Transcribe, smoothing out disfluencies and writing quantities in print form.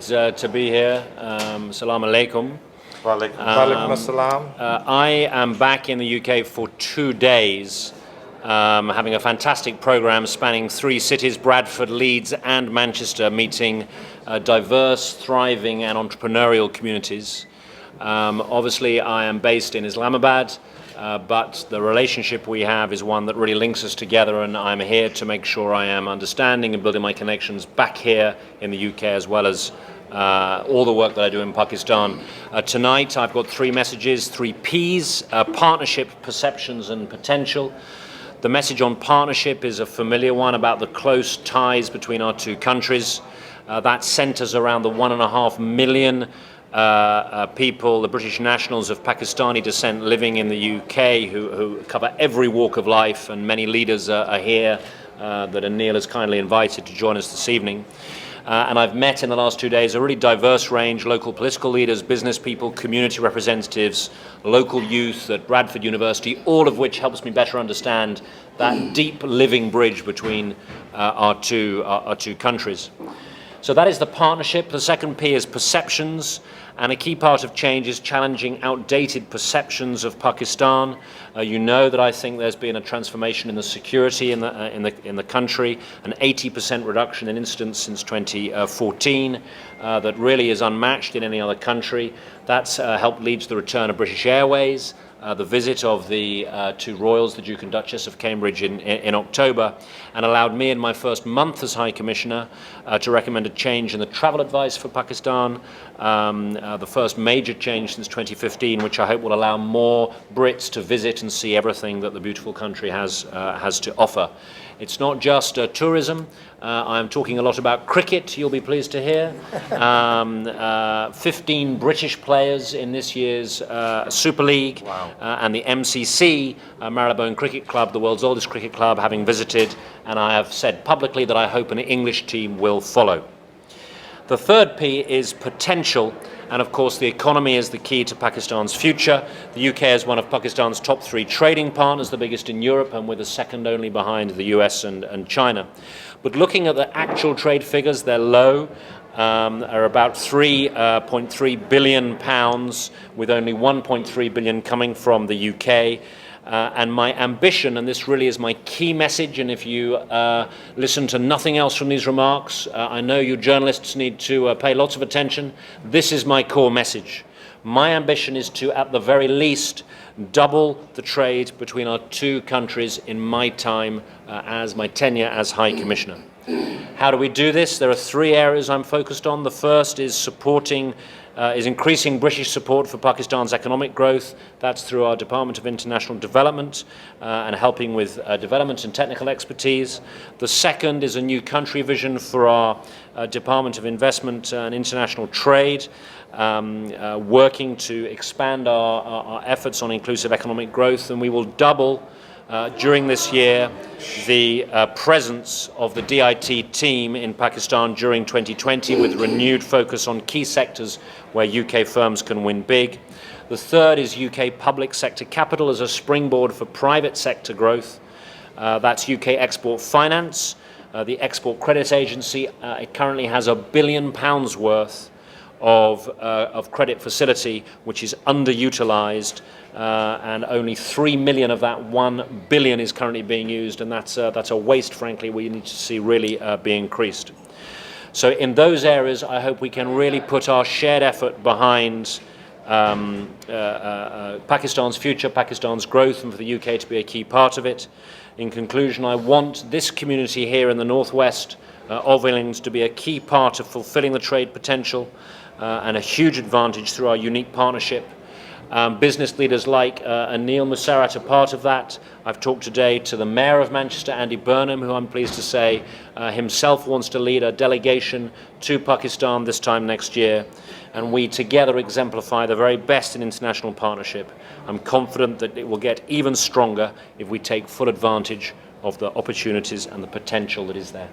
To be here. Salam alaikum. Walaikum assalam. I am back in the UK for 2 days, having a fantastic program spanning 3 cities, Bradford, Leeds and Manchester, meeting diverse, thriving and entrepreneurial communities. Obviously, I am based in Islamabad, but the relationship we have is one that really links us together, and I'm here to make sure I am understanding and building my connections back here in the UK, as well as all the work that I do in Pakistan. Tonight I've got 3 messages, 3 Ps, partnership, perceptions and potential. The message on partnership is a familiar one about the close ties between our 2 countries. That centres around the 1.5 million people, the British nationals of Pakistani descent living in the UK, who cover every walk of life, and many leaders are here that Anil has kindly invited to join us this evening. And I've met in the last 2 days a really diverse range, local political leaders, business people, community representatives, local youth at Bradford University, all of which helps me better understand that deep living bridge between our two countries. So that is the partnership. The second P is perceptions, and a key part of change is challenging outdated perceptions of Pakistan. You know that I think there's been a transformation in the security in the country, an 80% reduction in incidents since 2014 that really is unmatched in any other country. That's helped lead to the return of British Airways, the visit of the 2 royals, the Duke and Duchess of Cambridge in October, and allowed me in my first month as High Commissioner to recommend a change in the travel advice for Pakistan, the first major change since 2015, which I hope will allow more Brits to visit and see everything that the beautiful country has to offer. It's not just tourism. I'm talking a lot about cricket, you'll be pleased to hear. 15 British players in this year's Super League. Wow. And the MCC, Marylebone Cricket Club, the world's oldest cricket club, having visited, and I have said publicly that I hope an English team will follow. The third P is potential, and of course the economy is the key to Pakistan's future. The UK is one of Pakistan's top 3 trading partners, the biggest in Europe, and with a second only behind the US and China. But looking at the actual trade figures, they're low, are about £3.3 billion, with only £1.3 billion coming from the UK. And my ambition, and this really is my key message, and if you listen to nothing else from these remarks, I know you journalists need to pay lots of attention. This is my core message. My ambition is to, at the very least, double the trade between our 2 countries in my time as my tenure as High Commissioner. How do we do this? There are 3 areas I'm focused on. The first is increasing British support for Pakistan's economic growth. That's through our Department of International Development and helping with development and technical expertise. The second is a new country vision for our Department of Investment and International Trade, working to expand our efforts on inclusive economic growth, and we will double during this year the presence of the DIT team in Pakistan during 2020, with renewed focus on key sectors where UK firms can win big. The third is UK public sector capital as a springboard for private sector growth. That's UK Export Finance, the Export Credit Agency. It currently has £1 billion worth of credit facility, which is underutilised, and only 3 million of that 1 billion is currently being used, and that's a waste, frankly, we need to see really be increased. So in those areas, I hope we can really put our shared effort behind Pakistan's future, Pakistan's growth, and for the UK to be a key part of it. In conclusion, I want this community here in the northwest of England to be a key part of fulfilling the trade potential and a huge advantage through our unique partnership. Business leaders like Anil Musarat are part of that. I've talked today to the Mayor of Manchester, Andy Burnham, who I'm pleased to say himself wants to lead a delegation to Pakistan this time next year. And we together exemplify the very best in international partnership. I'm confident that it will get even stronger if we take full advantage of the opportunities and the potential that is there.